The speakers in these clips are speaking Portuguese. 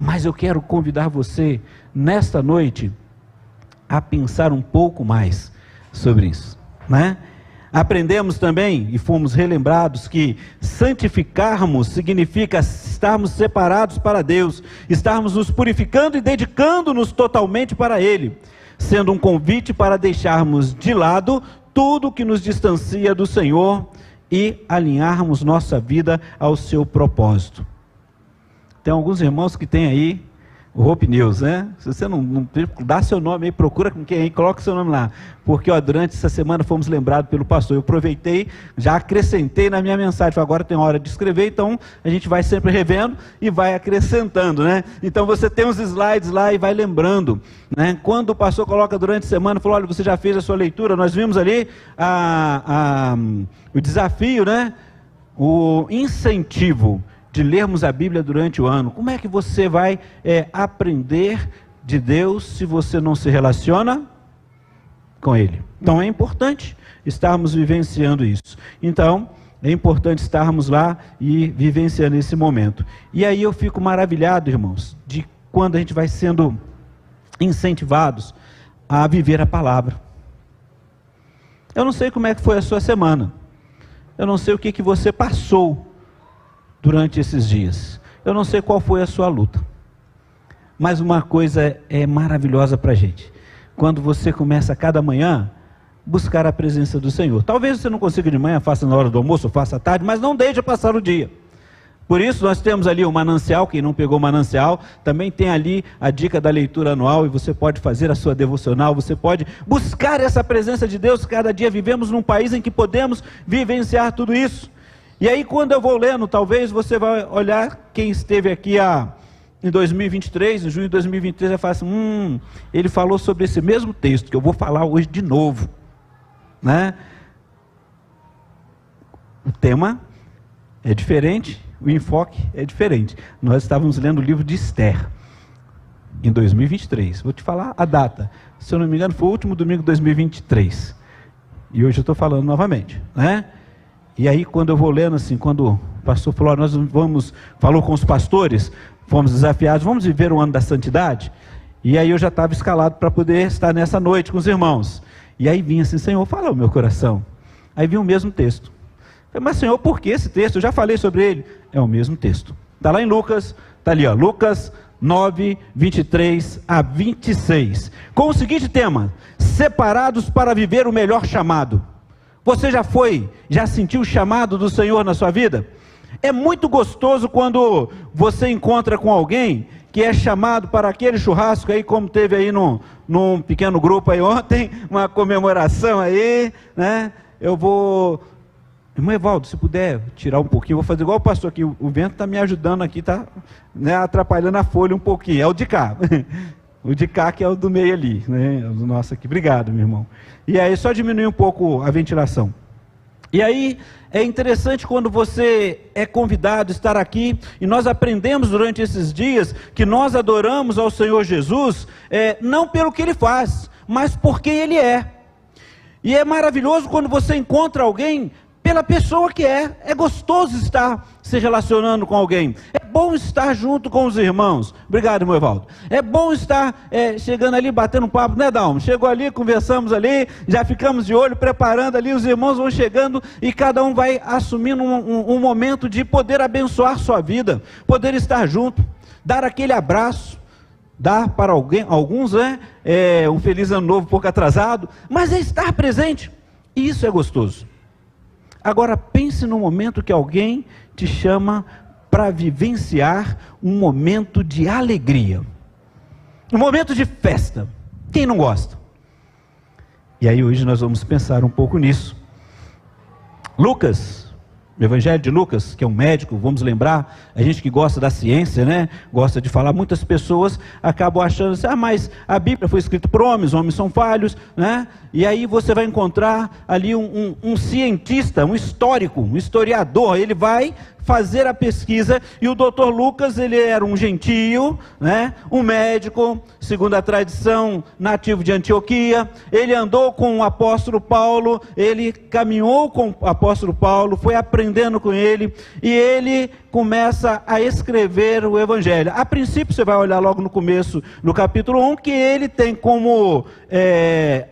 Mas eu quero convidar você, nesta noite, a pensar um pouco mais sobre isso, né? Aprendemos também e fomos relembrados que santificarmos significa estarmos separados para Deus, estarmos nos purificando e dedicando-nos totalmente para Ele, sendo um convite para deixarmos de lado tudo que nos distancia do Senhor e alinharmos nossa vida ao seu propósito. Tem alguns irmãos que tem aí o Hope News, né? Se você não dá seu nome aí, procura com quem aí, coloca seu nome lá. Porque durante essa semana fomos lembrados pelo pastor. Eu aproveitei, já acrescentei na minha mensagem. Agora tem hora de escrever, então a gente vai sempre revendo e vai acrescentando, né? Então você tem os slides lá e vai lembrando, né? Quando o pastor coloca durante a semana, falou: olha, você já fez a sua leitura, nós vimos ali o desafio, né? O incentivo de lermos a Bíblia durante o ano. Como é que você vai aprender de Deus se você não se relaciona com Ele? Então é importante estarmos vivenciando isso. Então é importante estarmos lá e vivenciando esse momento. E aí eu fico maravilhado, irmãos, de quando a gente vai sendo incentivados a viver a palavra. Eu não sei como é que foi a sua semana. Eu não sei o que você passou durante esses dias. Eu não sei qual foi a sua luta. Mas uma coisa é maravilhosa para a gente. Quando você começa a cada manhã buscar a presença do Senhor. Talvez você não consiga de manhã, faça na hora do almoço, faça à tarde, mas não deixe passar o dia. Por isso nós temos ali o manancial. Quem não pegou o manancial, também tem ali a dica da leitura anual, e você pode fazer a sua devocional, você pode buscar essa presença de Deus. Cada dia vivemos num país em que podemos vivenciar tudo isso. E aí quando eu vou lendo, talvez você vai olhar, quem esteve aqui em 2023, em junho de 2023, vai falar assim: ele falou sobre esse mesmo texto que eu vou falar hoje de novo, né? O tema é diferente, o enfoque é diferente. Nós estávamos lendo o livro de Esther, em 2023, vou te falar a data, se eu não me engano foi o último domingo de 2023, e hoje eu estou falando novamente, né? E aí quando eu vou lendo assim, quando o pastor falou, falou com os pastores, fomos desafiados, vamos viver o ano da santidade, e aí eu já estava escalado para poder estar nessa noite com os irmãos, e aí vinha assim: Senhor, fala o meu coração. Aí vinha o mesmo texto. Eu falei: mas Senhor, por que esse texto? Eu já falei sobre ele. É o mesmo texto, está lá em Lucas, está ali ó, Lucas 9, 23 a 26, com o seguinte tema: separados para viver o melhor chamado. Você já sentiu o chamado do Senhor na sua vida? É muito gostoso quando você encontra com alguém que é chamado para aquele churrasco aí, como teve aí num pequeno grupo aí ontem, uma comemoração aí, né? Irmão Evaldo, se puder tirar um pouquinho, vou fazer igual o pastor aqui, o vento está me ajudando aqui, está, né, atrapalhando a folha um pouquinho, é o de cá. O de cá que é o do meio ali, né? O do nosso aqui. Obrigado, meu irmão. E aí só diminuir um pouco a ventilação. E aí é interessante quando você é convidado a estar aqui, e nós aprendemos durante esses dias que nós adoramos ao Senhor Jesus, não pelo que Ele faz, mas por quem Ele é. E é maravilhoso quando você encontra alguém pela pessoa que é. É gostoso estar se relacionando com alguém. É bom estar junto com os irmãos. Obrigado, irmão Evaldo. É bom estar chegando ali, batendo um papo, né, Dalmo? Chegou ali, conversamos ali, já ficamos de olho, preparando ali, os irmãos vão chegando e cada um vai assumindo um momento de poder abençoar sua vida, poder estar junto, dar aquele abraço, dar para alguns, um feliz ano novo pouco atrasado, mas é estar presente, e isso é gostoso. Agora pense no momento que alguém te chama para vivenciar um momento de alegria, um momento de festa. Quem não gosta? E aí hoje nós vamos pensar um pouco nisso. Lucas, o Evangelho de Lucas, que é um médico, vamos lembrar, a gente que gosta da ciência, né? Gosta de falar, muitas pessoas acabam achando assim: mas a Bíblia foi escrita por homens são falhos, né? E aí você vai encontrar ali um cientista, um histórico, um historiador, ele vai fazer a pesquisa, e o doutor Lucas, ele era um gentio, né? Um médico, segundo a tradição, nativo de Antioquia. Ele andou com o apóstolo Paulo, ele caminhou com o apóstolo Paulo, foi aprendendo com ele, e ele começa a escrever o evangelho. A princípio, você vai olhar logo no começo, no capítulo 1, que ele tem como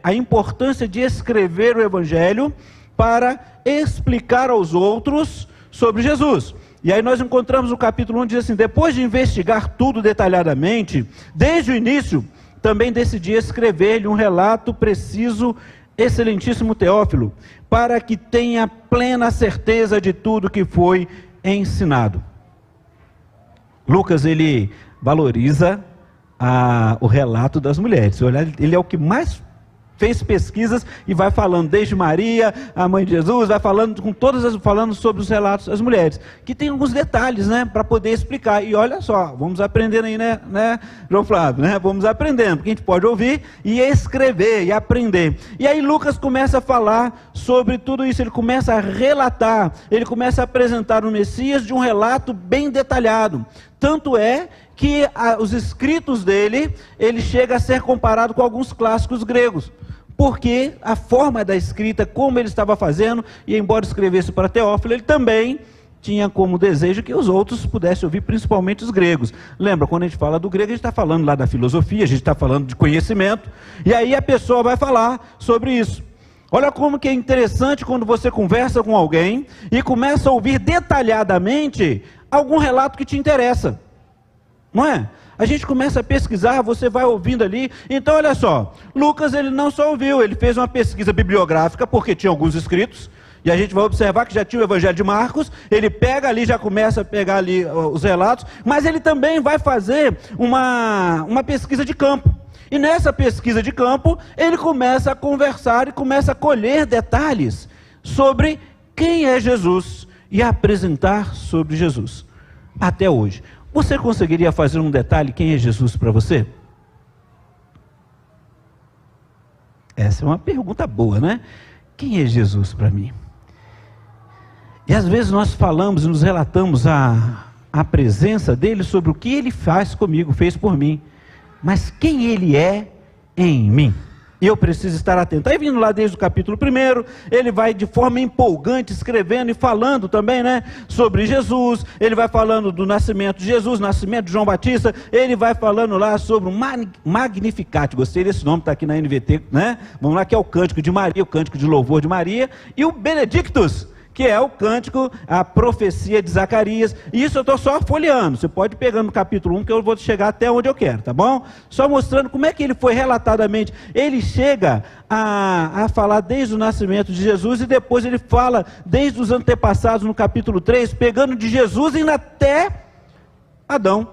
a importância de escrever o evangelho para explicar aos outros sobre Jesus. E aí nós encontramos o capítulo 1, diz assim: depois de investigar tudo detalhadamente, desde o início, também decidi escrever-lhe um relato preciso, excelentíssimo Teófilo, para que tenha plena certeza de tudo que foi ensinado. Lucas, ele valoriza o relato das mulheres. Se olhar, ele é o que mais fez pesquisas e vai falando desde Maria, a mãe de Jesus, vai falando com falando sobre os relatos das mulheres, que tem alguns detalhes, né, para poder explicar. E olha só, vamos aprendendo aí, né, João Flávio, né? Vamos aprendendo, porque a gente pode ouvir e escrever e aprender. E aí Lucas começa a falar sobre tudo isso, ele começa a relatar, ele começa a apresentar o Messias de um relato bem detalhado. Tanto é que os escritos dele, ele chega a ser comparado com alguns clássicos gregos, porque a forma da escrita, como ele estava fazendo, e embora escrevesse para Teófilo, ele também tinha como desejo que os outros pudessem ouvir, principalmente os gregos. Lembra, quando a gente fala do grego, a gente está falando lá da filosofia, a gente está falando de conhecimento, e aí a pessoa vai falar sobre isso. Olha como que é interessante quando você conversa com alguém e começa a ouvir detalhadamente algum relato que te interessa, não é? A gente começa a pesquisar, você vai ouvindo ali. Então olha só, Lucas, ele não só ouviu, ele fez uma pesquisa bibliográfica, porque tinha alguns escritos, e a gente vai observar que já tinha o Evangelho de Marcos, ele pega ali, já começa a pegar ali os relatos, mas ele também vai fazer uma pesquisa de campo. E nessa pesquisa de campo, ele começa a conversar e começa a colher detalhes sobre quem é Jesus e a apresentar sobre Jesus. Até hoje. Você conseguiria fazer um detalhe, quem é Jesus para você? Essa é uma pergunta boa, né? Quem é Jesus para mim? E às vezes nós falamos e nos relatamos a presença dele sobre o que ele faz comigo, fez por mim. Mas quem ele é em mim? E eu preciso estar atento. Aí vindo lá desde o capítulo 1, ele vai de forma empolgante escrevendo e falando também, né, sobre Jesus. Ele vai falando do nascimento de Jesus, nascimento de João Batista. Ele vai falando lá sobre o Magnificat. Gostei desse nome, está aqui na NVT, né? Vamos lá, que é o cântico de Maria, o cântico de louvor de Maria. E o Benedictus, que é o cântico, a profecia de Zacarias. Isso eu estou só folheando, você pode ir pegando no capítulo 1, que eu vou chegar até onde eu quero, tá bom? Só mostrando como é que ele foi relatadamente. Ele chega a falar desde o nascimento de Jesus, e depois ele fala desde os antepassados no capítulo 3, pegando de Jesus indo até Adão,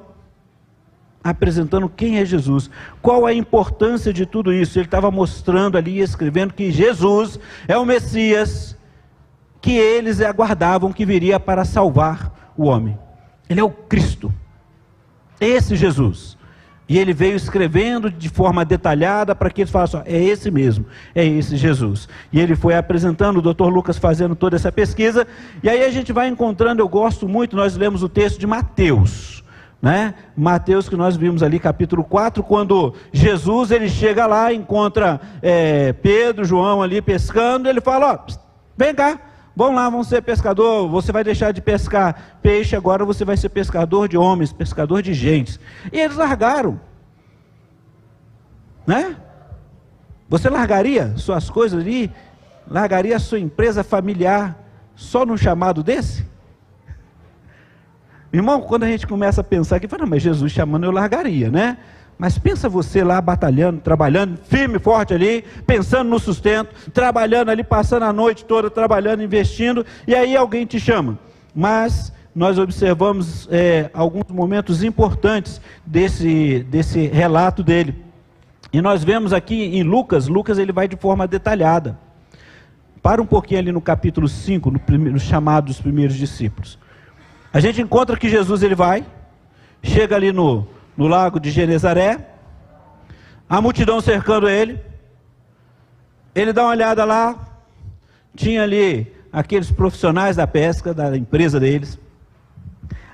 apresentando quem é Jesus, qual a importância de tudo isso. Ele estava mostrando ali, escrevendo que Jesus é o Messias, que eles aguardavam que viria para salvar o homem. Ele é o Cristo, esse Jesus. E ele veio escrevendo de forma detalhada para que eles falassem: é esse mesmo, é esse Jesus. E ele foi apresentando, o Dr. Lucas fazendo toda essa pesquisa, e aí a gente vai encontrando, eu gosto muito, nós lemos o texto de Mateus, né? Mateus, que nós vimos ali, capítulo 4, quando Jesus, ele chega lá, encontra Pedro, João ali pescando, ele fala: ó, vem cá, vamos lá, vamos ser pescador, você vai deixar de pescar peixe, agora você vai ser pescador de homens, pescador de gentes. E eles largaram, né? Você largaria suas coisas ali, largaria a sua empresa familiar, só num chamado desse? Irmão, quando a gente começa a pensar aqui, fala: não, mas Jesus chamando, eu largaria, né? Mas pensa você lá batalhando, trabalhando, firme e forte ali, pensando no sustento, trabalhando ali, passando a noite toda, trabalhando, investindo, e aí alguém te chama. Mas nós observamos alguns momentos importantes desse relato dele. E nós vemos aqui em Lucas, ele vai de forma detalhada. Para um pouquinho ali no capítulo 5, no chamado dos primeiros discípulos. A gente encontra que Jesus, ele vai, chega ali no lago de Genezaré, a multidão cercando ele dá uma olhada lá, tinha ali aqueles profissionais da pesca, da empresa deles,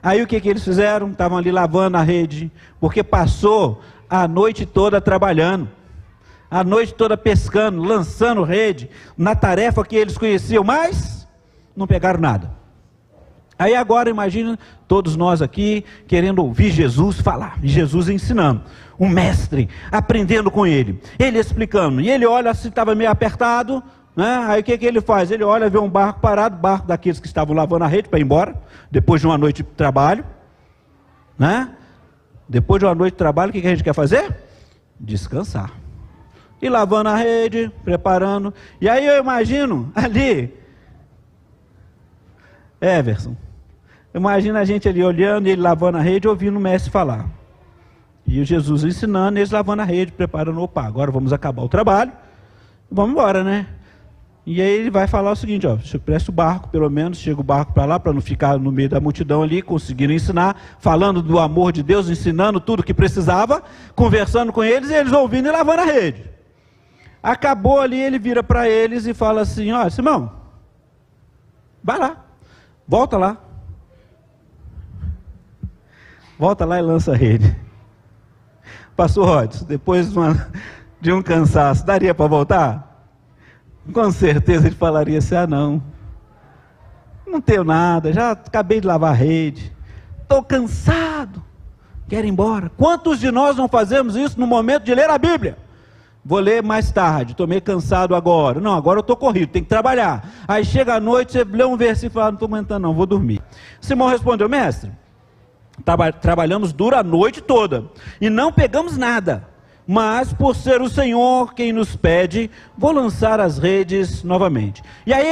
Aí o que eles fizeram? Estavam ali lavando a rede, porque passou a noite toda trabalhando, a noite toda pescando, lançando rede, na tarefa que eles conheciam, mas não pegaram nada. Aí agora imagina todos nós aqui querendo ouvir Jesus falar, Jesus ensinando, um mestre, aprendendo com ele explicando, e ele olha se estava meio apertado, né? Aí o que ele faz? Ele olha, vê um barco parado, barco daqueles que estavam lavando a rede para ir embora, depois de uma noite de trabalho, né? Depois de uma noite de trabalho, o que a gente quer fazer? Descansar. E lavando a rede, preparando, e aí eu imagino ali, Everson, imagina a gente ali olhando, ele lavando a rede, ouvindo o mestre falar. E o Jesus ensinando, eles lavando a rede, preparando, opa, agora vamos acabar o trabalho, vamos embora, né? E aí ele vai falar o seguinte, ó, você presta o barco, pelo menos, chega o barco para lá, para não ficar no meio da multidão ali, conseguiram ensinar, falando do amor de Deus, ensinando tudo que precisava, conversando com eles, e eles ouvindo e lavando a rede. Acabou ali, ele vira para eles e fala assim, ó, Simão, vai lá, volta lá. Volta lá e lança a rede. Pastor Rodson, depois de um cansaço, daria para voltar? Com certeza ele falaria assim, não tenho nada, já acabei de lavar a rede, estou cansado, quero ir embora. Quantos de nós não fazemos isso no momento de ler a Bíblia? Vou ler mais tarde, estou meio cansado agora. Não, agora eu estou corrido, tenho que trabalhar. Aí chega a noite, você lê um versículo e fala, não estou aguentando não, vou dormir. Simão respondeu, mestre, trabalhamos dura a noite toda e não pegamos nada, mas por ser o Senhor quem nos pede, vou lançar as redes novamente. E aí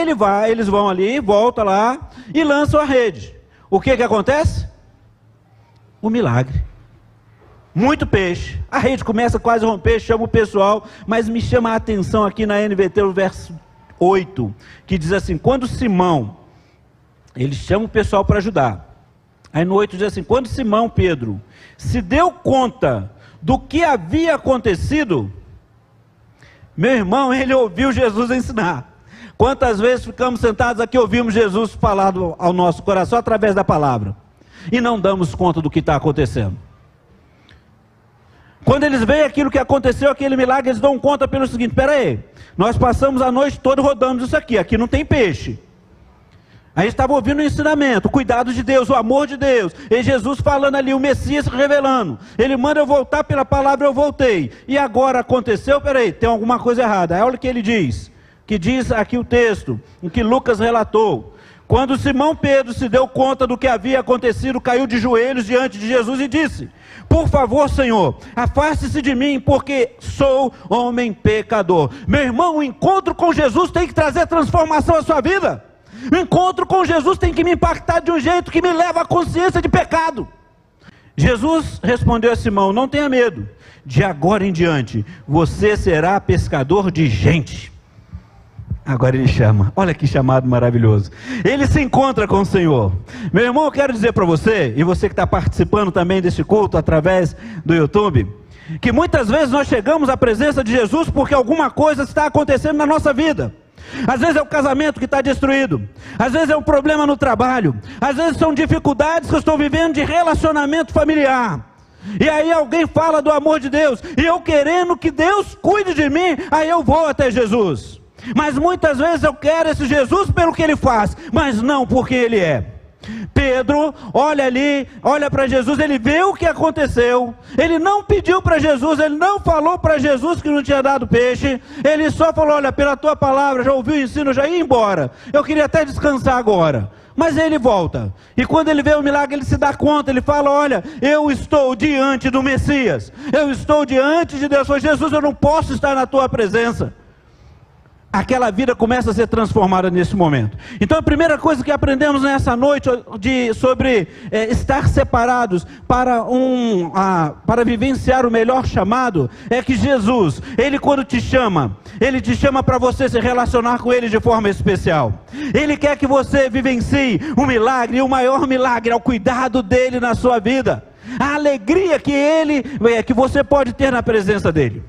eles vão ali, volta lá e lançam a rede. O que acontece? Um milagre. Muito peixe, a rede começa quase a romper, chama o pessoal, mas me chama a atenção aqui na NVT, o verso 8, que diz assim, quando Simão, ele chama o pessoal para ajudar. Aí no 8 diz assim, quando Simão Pedro se deu conta do que havia acontecido, meu irmão, ele ouviu Jesus ensinar. Quantas vezes ficamos sentados aqui, ouvimos Jesus falar ao nosso coração através da palavra, e não damos conta do que está acontecendo. Quando eles veem aquilo que aconteceu, aquele milagre, eles dão conta pelo seguinte, espera aí, nós passamos a noite toda rodando isso aqui não tem peixe. Aí estava ouvindo o ensinamento, o cuidado de Deus, o amor de Deus, e Jesus falando ali, o Messias se revelando, ele manda eu voltar pela palavra, eu voltei, e agora aconteceu, peraí, tem alguma coisa errada. Aí olha o que ele diz, que diz aqui o texto, o que Lucas relatou, quando Simão Pedro se deu conta do que havia acontecido, caiu de joelhos diante de Jesus e disse, por favor Senhor, afaste-se de mim, porque sou homem pecador. Meu irmão, o encontro com Jesus tem que trazer transformação à sua vida. O encontro com Jesus tem que me impactar de um jeito que me leva à consciência de pecado. Jesus respondeu a Simão, não tenha medo, de agora em diante, você será pescador de gente. Agora ele chama, olha que chamado maravilhoso, ele se encontra com o Senhor. Meu irmão, eu quero dizer para você, e você que está participando também desse culto através do YouTube, que muitas vezes nós chegamos à presença de Jesus porque alguma coisa está acontecendo na nossa vida. Às vezes é o casamento que está destruído, às vezes é um problema no trabalho, às vezes são dificuldades que eu estou vivendo de relacionamento familiar. E aí alguém fala do amor de Deus, e eu querendo que Deus cuide de mim, aí eu vou até Jesus. Mas muitas vezes eu quero esse Jesus pelo que ele faz, mas não por quem ele é. Pedro olha ali, olha para Jesus, ele vê o que aconteceu, ele não pediu para Jesus, ele não falou para Jesus que não tinha dado peixe, ele só falou, olha, pela tua palavra, já ouviu o ensino, já ia embora, eu queria até descansar agora. Mas ele volta, e quando ele vê o milagre, ele se dá conta, ele fala, olha, eu estou diante do Messias, eu estou diante de Deus, Jesus, eu não posso estar na tua presença. Aquela vida começa a ser transformada nesse momento. Então a primeira coisa que aprendemos nessa noite sobre estar separados para vivenciar o melhor chamado, é que Jesus, ele quando te chama, ele te chama para você se relacionar com ele de forma especial. Ele quer que você vivencie um milagre, e o maior milagre é o cuidado dele na sua vida, a alegria que você pode ter na presença dele.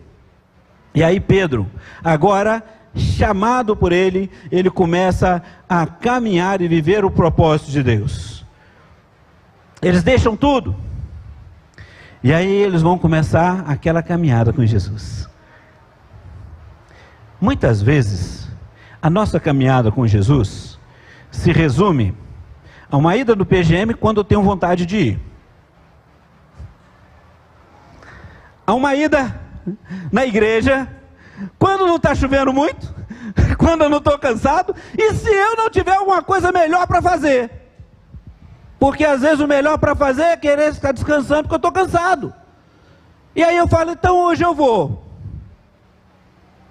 E aí Pedro, agora chamado por ele, ele começa a caminhar e viver o propósito de Deus. Eles deixam tudo. E aí eles vão começar aquela caminhada com Jesus. Muitas vezes, a nossa caminhada com Jesus se resume a uma ida no PGM quando eu tenho vontade de ir. A uma ida na igreja quando não está chovendo muito, quando eu não estou cansado, e se eu não tiver alguma coisa melhor para fazer. Porque às vezes o melhor para fazer é querer ficar descansando porque eu estou cansado. E aí eu falo, então hoje eu vou.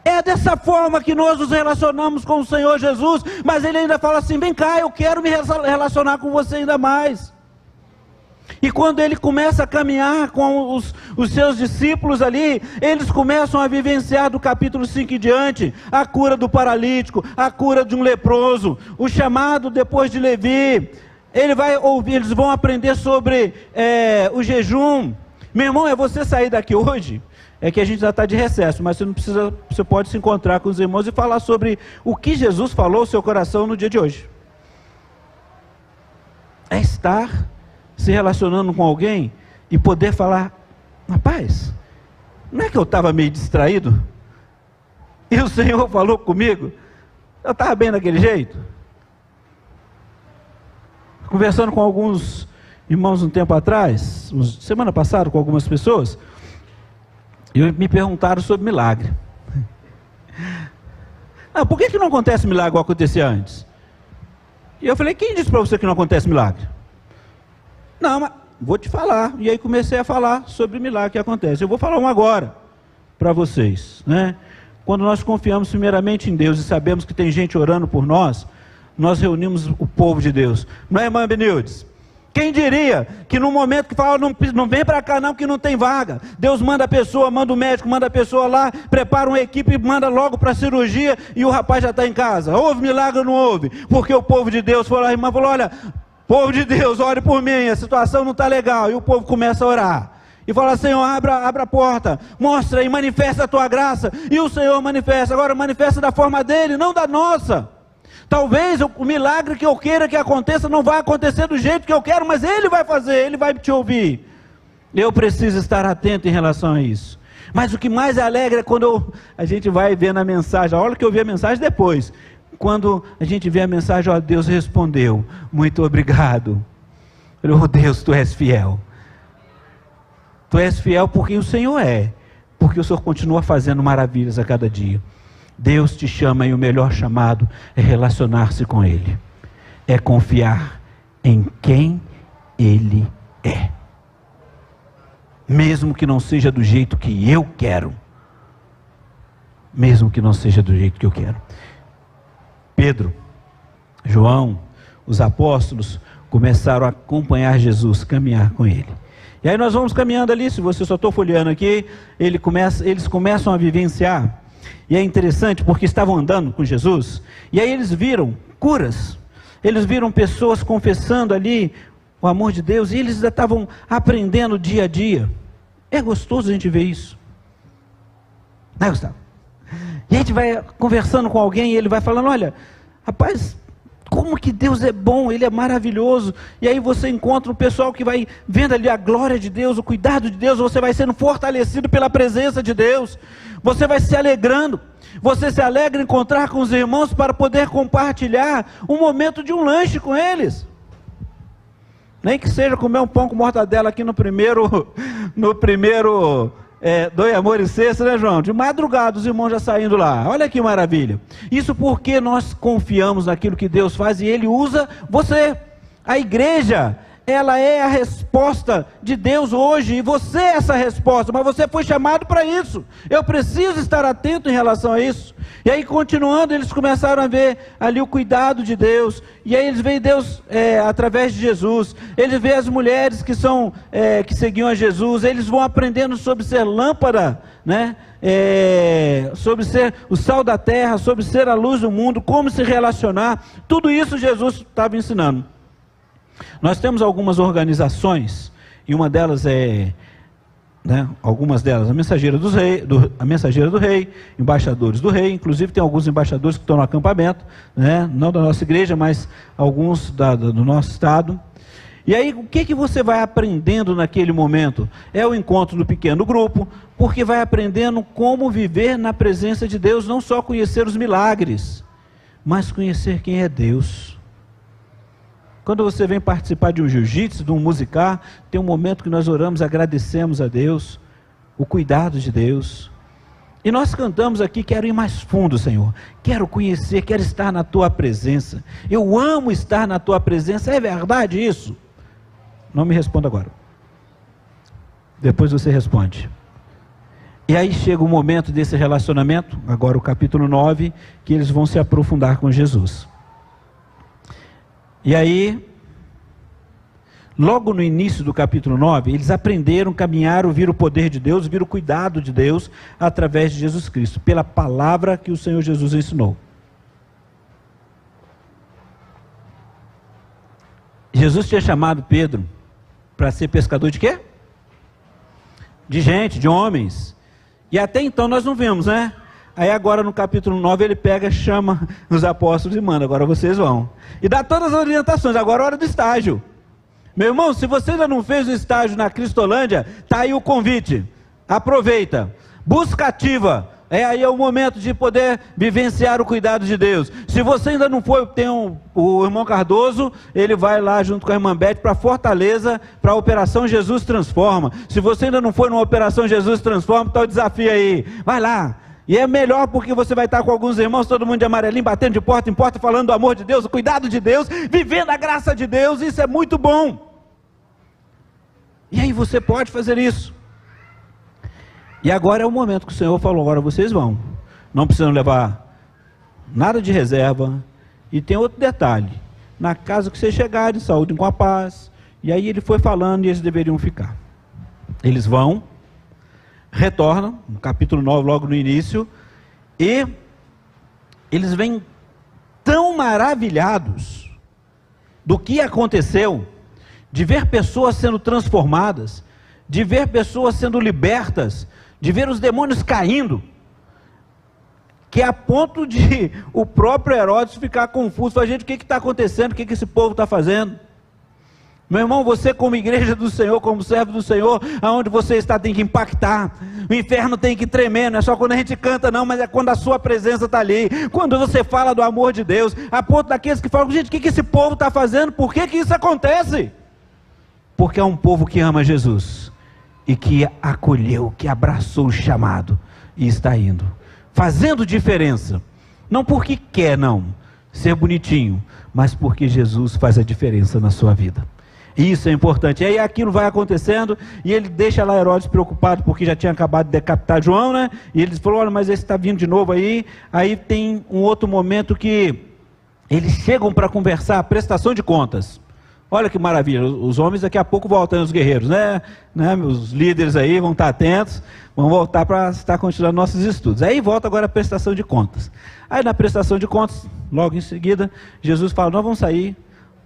É dessa forma que nós nos relacionamos com o Senhor Jesus, mas Ele ainda fala assim, vem cá, eu quero me relacionar com você ainda mais. E quando Ele começa a caminhar com os seus discípulos ali, eles começam a vivenciar do capítulo 5 em diante, a cura do paralítico, a cura de um leproso, o chamado depois de Levi. Eles vão aprender sobre o jejum. Meu irmão, é você sair daqui hoje, é que a gente já está de recesso, mas você não precisa, você pode se encontrar com os irmãos e falar sobre o que Jesus falou ao seu coração no dia de hoje. É estar se relacionando com alguém e poder falar, rapaz, não é que eu estava meio distraído? E o Senhor falou comigo, eu estava bem daquele jeito? Conversando com alguns irmãos um tempo atrás, semana passada com algumas pessoas, e me perguntaram sobre milagre. Por que não acontece milagre igual acontecia antes? E eu falei, quem disse para você que não acontece milagre? Não, mas vou te falar. E aí comecei a falar sobre milagre que acontece. Eu vou falar um agora para vocês, né? Quando nós confiamos primeiramente em Deus e sabemos que tem gente orando por nós, nós reunimos o povo de Deus. Não é, irmã Benildes? Quem diria que no momento que fala, não vem para cá não, que não tem vaga. Deus manda a pessoa, manda o médico, manda a pessoa lá, prepara uma equipe e manda logo para a cirurgia e o rapaz já está em casa. Houve milagre ou não houve? Porque o povo de Deus foi lá, a irmã falou, olha, povo de Deus, ore por mim, a situação não está legal. E o povo começa a orar. E fala, Senhor, abra a porta, mostra e manifesta a tua graça. E o Senhor manifesta, agora manifesta da forma dele, não da nossa. Talvez o milagre que eu queira que aconteça não vai acontecer do jeito que eu quero, mas Ele vai fazer, Ele vai te ouvir. Eu preciso estar atento em relação a isso. Mas o que mais alegra é quando a gente vai ver na mensagem, a hora que eu vi a mensagem depois, quando a gente vê a mensagem, ó, Deus respondeu, muito obrigado. Oh Deus, Tu és fiel. Tu és fiel porque o Senhor é, porque o Senhor continua fazendo maravilhas a cada dia. Deus te chama e o melhor chamado é relacionar-se com Ele, é confiar em quem Ele é, mesmo que não seja do jeito que eu quero, mesmo que não seja do jeito que eu quero. Pedro, João, os apóstolos começaram a acompanhar Jesus, caminhar com Ele. E aí nós vamos caminhando ali, se você só estou folheando aqui, eles começam a vivenciar. E é interessante porque estavam andando com Jesus, e aí eles viram curas, eles viram pessoas confessando ali o amor de Deus, e eles já estavam aprendendo dia a dia. É gostoso a gente ver isso, não é, Gustavo? E a gente vai conversando com alguém, e ele vai falando, olha, rapaz, como que Deus é bom, Ele é maravilhoso. E aí você encontra um pessoal que vai vendo ali a glória de Deus, o cuidado de Deus, você vai sendo fortalecido pela presença de Deus, você vai se alegrando, você se alegra em encontrar com os irmãos para poder compartilhar um momento de um lanche com eles, nem que seja comer um pão com mortadela aqui no primeiro Dois Amores Sexta, né, João? De madrugada os irmãos já saindo lá, olha que maravilha. Isso porque nós confiamos naquilo que Deus faz e Ele usa você. A igreja, ela é a resposta de Deus hoje, e você é essa resposta, mas você foi chamado para isso. Eu preciso estar atento em relação a isso. E aí, continuando, eles começaram a ver ali o cuidado de Deus, e aí eles veem Deus através de Jesus, eles veem as mulheres que seguiam a Jesus, eles vão aprendendo sobre ser lâmpada, né? Sobre ser o sal da terra, sobre ser a luz do mundo, como se relacionar, tudo isso Jesus estava ensinando. Nós temos algumas organizações, e uma delas algumas delas, a Mensageira do Rei, Embaixadores do Rei, inclusive tem alguns embaixadores que estão no acampamento, né? Não da nossa igreja, mas alguns do nosso estado. E aí, o que você vai aprendendo naquele momento? É o encontro do pequeno grupo, porque vai aprendendo como viver na presença de Deus, não só conhecer os milagres, mas conhecer quem é Deus. Quando você vem participar de um jiu-jitsu, de um musical, tem um momento que nós oramos, agradecemos a Deus, o cuidado de Deus. E nós cantamos aqui, quero ir mais fundo, Senhor. Quero conhecer, quero estar na Tua presença. Eu amo estar na Tua presença, é verdade isso? Não me responda agora. Depois você responde. E aí chega o momento desse relacionamento, agora o capítulo 9, que eles vão se aprofundar com Jesus. E aí, logo no início do capítulo 9, eles aprenderam, caminharam, viram o poder de Deus, viram o cuidado de Deus, através de Jesus Cristo, pela palavra que o Senhor Jesus ensinou. Jesus tinha chamado Pedro para ser pescador de quê? De gente, de homens. E até então nós não vemos, né? Aí agora no capítulo 9 ele pega, chama os apóstolos e manda, agora vocês vão. E dá todas as orientações, agora é hora do estágio. Meu irmão, se você ainda não fez o estágio na Cristolândia, está aí o convite. Aproveita. Busca ativa. Aí é o momento de poder vivenciar o cuidado de Deus. Se você ainda não foi, tem o irmão Cardoso, ele vai lá junto com a irmã Beth para Fortaleza, para a Operação Jesus Transforma. Se você ainda não foi numa Operação Jesus Transforma, está o desafio aí. Vai lá. E é melhor porque você vai estar com alguns irmãos, todo mundo de amarelinho, batendo de porta em porta, falando do amor de Deus, do cuidado de Deus, vivendo a graça de Deus, isso é muito bom. E aí você pode fazer isso. E agora é o momento que o Senhor falou, agora vocês vão. Não precisam levar nada de reserva. E tem outro detalhe, na casa que vocês chegarem, saúdem com a paz. E aí ele foi falando e eles deveriam ficar. Eles vão, retornam, no capítulo 9, logo no início, e eles vêm tão maravilhados do que aconteceu, de ver pessoas sendo transformadas, de ver pessoas sendo libertas, de ver os demônios caindo, que é a ponto de o próprio Herodes ficar confuso, falar, gente, o que está acontecendo, o que esse povo está fazendo? Meu irmão, você como igreja do Senhor, como servo do Senhor, aonde você está tem que impactar, o inferno tem que tremer, não é só quando a gente canta não, mas é quando a sua presença está ali, quando você fala do amor de Deus, a ponto daqueles que falam, gente, o que esse povo está fazendo, por que isso acontece? Porque é um povo que ama Jesus, e que acolheu, que abraçou o chamado, e está indo, fazendo diferença, não porque quer não, ser bonitinho, mas porque Jesus faz a diferença na sua vida. Isso é importante. E aí aquilo vai acontecendo, e ele deixa lá Herodes preocupado, porque já tinha acabado de decapitar João, né? E ele falou, olha, mas esse está vindo de novo aí. Aí tem um outro momento que eles chegam para conversar, prestação de contas. Olha que maravilha, os homens daqui a pouco voltam, os guerreiros, né? Os líderes aí vão estar atentos, vão voltar para estar continuando nossos estudos. Aí volta agora a prestação de contas. Aí na prestação de contas, logo em seguida, Jesus fala, nós vamos sair,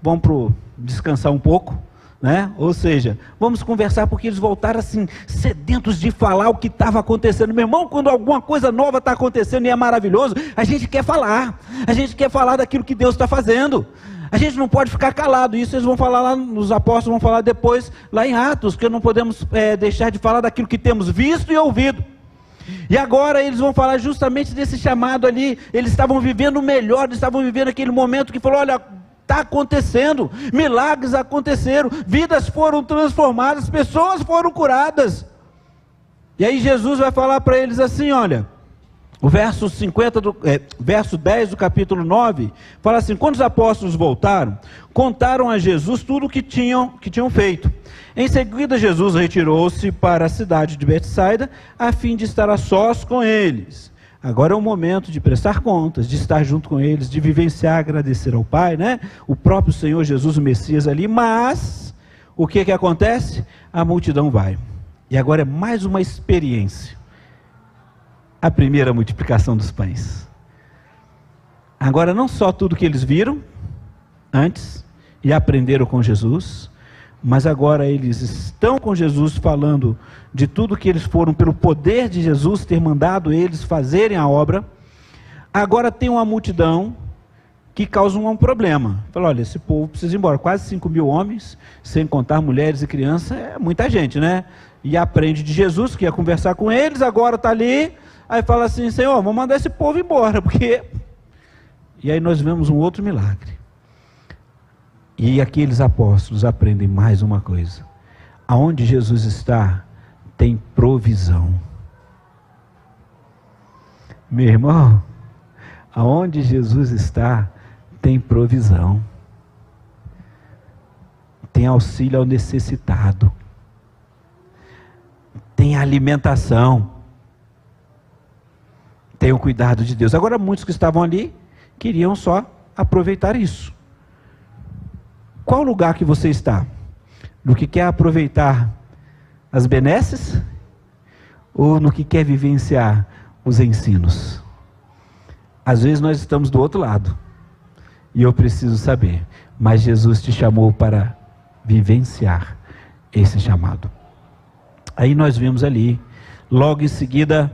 vamos descansar um pouco, né? Ou seja, vamos conversar, porque eles voltaram assim, sedentos de falar o que estava acontecendo. Meu irmão, quando alguma coisa nova está acontecendo e é maravilhoso, a gente quer falar daquilo que Deus está fazendo. A gente não pode ficar calado, isso eles vão falar lá, os apóstolos vão falar depois, lá em Atos, que não podemos deixar de falar daquilo que temos visto e ouvido. E agora eles vão falar justamente desse chamado ali, eles estavam vivendo o melhor, eles estavam vivendo aquele momento que falou, olha, está acontecendo, milagres aconteceram, vidas foram transformadas, pessoas foram curadas. E aí Jesus vai falar para eles assim, olha, o verso 10 do capítulo 9, fala assim, quando os apóstolos voltaram, contaram a Jesus tudo o que tinham feito. Em seguida Jesus retirou-se para a cidade de Betsaida, a fim de estar a sós com eles. Agora é o momento de prestar contas, de estar junto com eles, de vivenciar, agradecer ao Pai, né? O próprio Senhor Jesus, o Messias ali, mas o que acontece? A multidão vai. E agora é mais uma experiência. A primeira multiplicação dos pães. Agora não só tudo que eles viram antes e aprenderam com Jesus, mas agora eles estão com Jesus falando de tudo que eles foram pelo poder de Jesus ter mandado eles fazerem a obra. Agora tem uma multidão que causam um problema. Fala, olha, esse povo precisa ir embora. Quase 5.000 homens, sem contar mulheres e crianças, é muita gente, né? E aprende de Jesus, que ia conversar com eles, agora está ali, aí fala assim, Senhor, vamos mandar esse povo embora, porque... E aí nós vemos um outro milagre. E aqueles apóstolos aprendem mais uma coisa. Aonde Jesus está, tem provisão. Meu irmão, aonde Jesus está, tem provisão. Tem auxílio ao necessitado. Tem alimentação. Tem o cuidado de Deus. Agora, muitos que estavam ali queriam só aproveitar isso. Qual lugar que você está? No que quer aproveitar as benesses? Ou no que quer vivenciar os ensinos? Às vezes nós estamos do outro lado. E eu preciso saber. Mas Jesus te chamou para vivenciar esse chamado. Aí nós vimos ali, logo em seguida,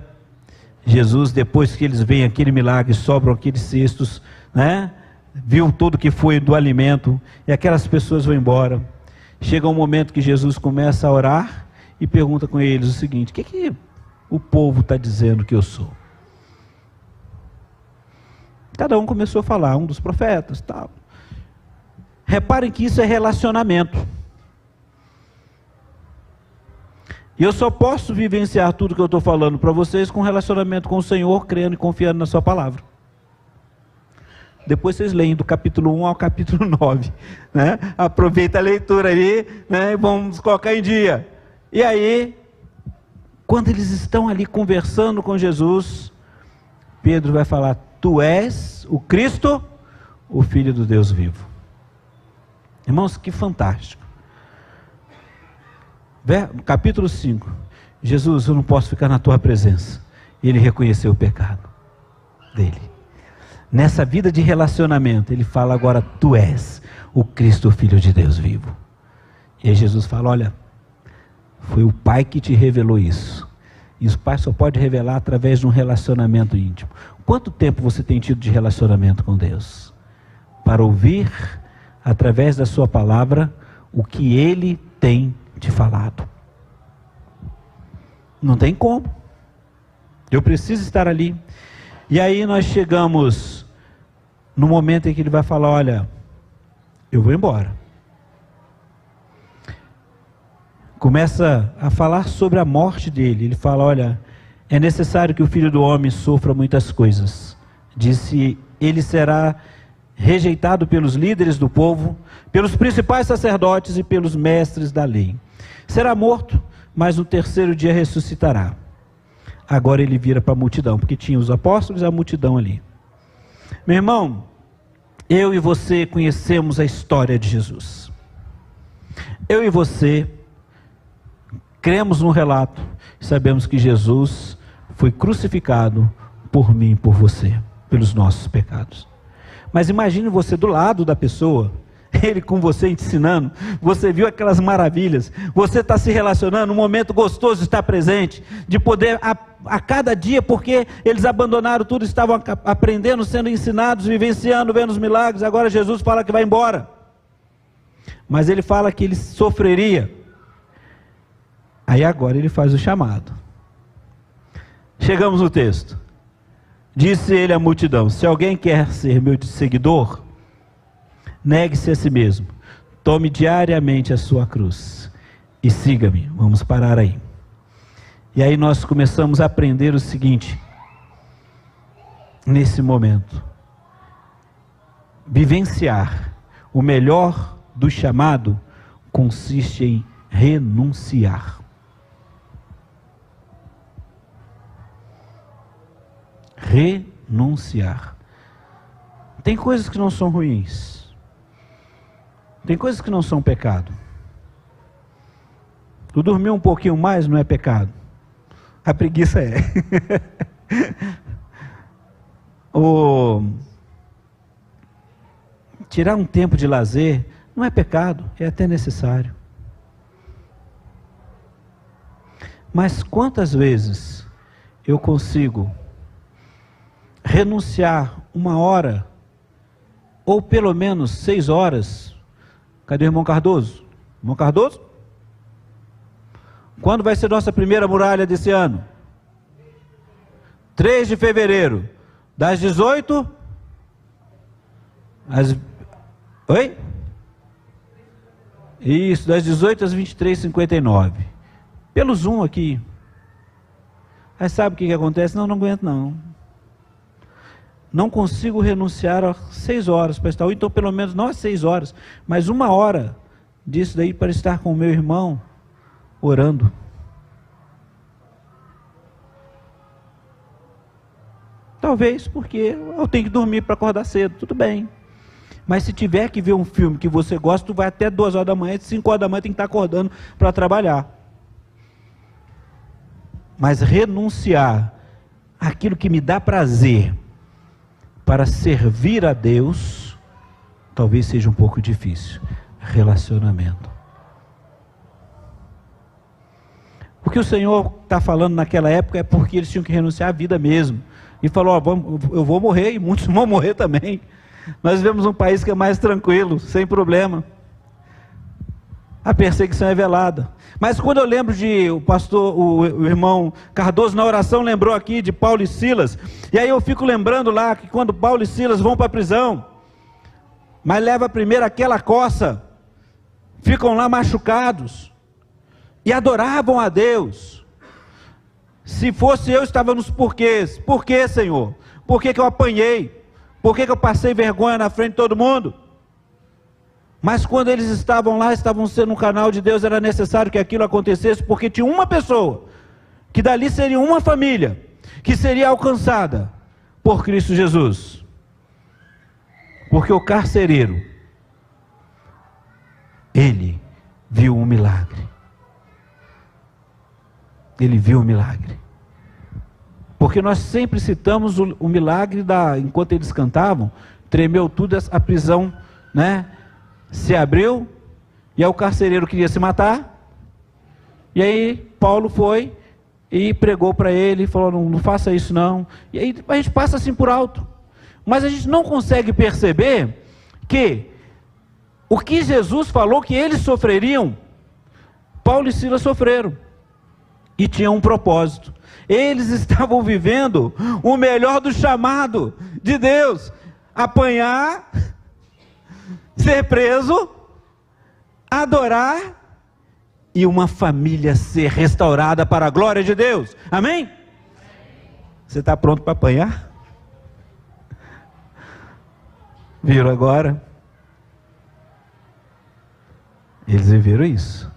Jesus, depois que eles veem aquele milagre, sobram aqueles cestos, né? Viu tudo que foi do alimento, e aquelas pessoas vão embora. Chega um momento que Jesus começa a orar e pergunta com eles o seguinte: o que o povo está dizendo que eu sou? Cada um começou a falar, um dos profetas, tal. Reparem que isso é relacionamento. E eu só posso vivenciar tudo que eu estou falando para vocês com relacionamento com o Senhor, crendo e confiando na sua palavra. Depois vocês leem do capítulo 1 ao capítulo 9, né? Aproveita a leitura ali, né? E vamos colocar em dia. E aí, quando eles estão ali conversando com Jesus, Pedro vai falar: tu és o Cristo, o Filho do Deus vivo. Irmãos, que fantástico. Capítulo 5, Jesus, eu não posso ficar na tua presença. E ele reconheceu o pecado dele. Nessa vida de relacionamento, ele fala agora: tu és o Cristo, o Filho de Deus vivo. E aí Jesus fala: olha, foi o Pai que te revelou isso. E o Pai só pode revelar através de um relacionamento íntimo. Quanto tempo você tem tido de relacionamento com Deus? Para ouvir, através da sua palavra, o que Ele tem te falado. Não tem como. Eu preciso estar ali. E aí nós chegamos no momento em que ele vai falar: olha, eu vou embora. Começa a falar sobre a morte dele. Ele fala: olha, é necessário que o Filho do Homem sofra muitas coisas. Disse: ele será rejeitado pelos líderes do povo, pelos principais sacerdotes e pelos mestres da lei. Será morto, mas no terceiro dia ressuscitará. Agora ele vira para a multidão, porque tinha os apóstolos e a multidão ali. Meu irmão, eu e você conhecemos a história de Jesus. Eu e você cremos no relato, sabemos que Jesus foi crucificado por mim e por você, pelos nossos pecados. Mas imagine você do lado da pessoa, ele com você ensinando, você viu aquelas maravilhas, você está se relacionando, um momento gostoso de estar presente, de poder a cada dia, porque eles abandonaram tudo, estavam aprendendo, sendo ensinados, vivenciando, vendo os milagres. Agora Jesus fala que vai embora, mas ele fala que ele sofreria. Aí agora ele faz o chamado. Chegamos no texto. Disse ele à multidão: se alguém quer ser meu seguidor, negue-se a si mesmo, tome diariamente a sua cruz e siga-me. Vamos parar aí. E aí nós começamos a aprender o seguinte, nesse momento: vivenciar o melhor do chamado consiste em renunciar. Renunciar. Tem coisas que não são ruins. Tem coisas que não são pecado. Tu dormir um pouquinho mais não é pecado. A preguiça é. Tirar um tempo de lazer não é pecado, é até necessário. Mas quantas vezes eu consigo renunciar uma hora ou pelo menos 6 horas. Cadê o irmão Cardoso? Irmão Cardoso? Quando vai ser nossa primeira muralha desse ano? 3 de fevereiro. Das 18 às... Oi? Isso, das 18 às 23h59. Pelo Zoom aqui. Aí sabe o que acontece? Não aguento não. Não consigo renunciar a 6 horas para estar, ou então pelo menos não às 6 horas, mas 1 hora disso daí para estar com o meu irmão, orando. Talvez porque eu tenho que dormir para acordar cedo, tudo bem. Mas se tiver que ver um filme que você gosta, tu vai até 2 horas da manhã, 5 horas da manhã tem que estar acordando para trabalhar. Mas renunciar àquilo que me dá prazer para servir a Deus, talvez seja um pouco difícil. Relacionamento. O que o Senhor está falando naquela época é porque eles tinham que renunciar à vida mesmo. E falou, eu vou morrer e muitos vão morrer também. Nós vivemos um país que é mais tranquilo, sem problema. A perseguição é velada. Mas quando eu lembro de o irmão Cardoso na oração lembrou aqui de Paulo e Silas, e aí eu fico lembrando lá que quando Paulo e Silas vão para a prisão, mas leva primeiro aquela coça, ficam lá machucados, e adoravam a Deus. Se fosse eu, estava nos porquês. Por que, Senhor? Por que eu apanhei? Por que eu passei vergonha na frente de todo mundo? Mas quando eles estavam lá, estavam sendo um canal de Deus, era necessário que aquilo acontecesse, porque tinha uma pessoa, que dali seria uma família, que seria alcançada por Cristo Jesus. Porque o carcereiro, ele viu um milagre. Ele viu o milagre. Porque nós sempre citamos o milagre enquanto eles cantavam, tremeu tudo, a prisão, né? Se abriu, e aí o carcereiro queria se matar, e aí Paulo foi e pregou para ele, falou, não faça isso não, e aí a gente passa assim por alto, mas a gente não consegue perceber que o que Jesus falou que eles sofreriam, Paulo e Silas sofreram, e tinham um propósito, eles estavam vivendo o melhor do chamado de Deus, apanhar, ser preso, adorar e uma família ser restaurada para a glória de Deus. Amém? Você está pronto para apanhar? Viram agora? Eles viveram isso.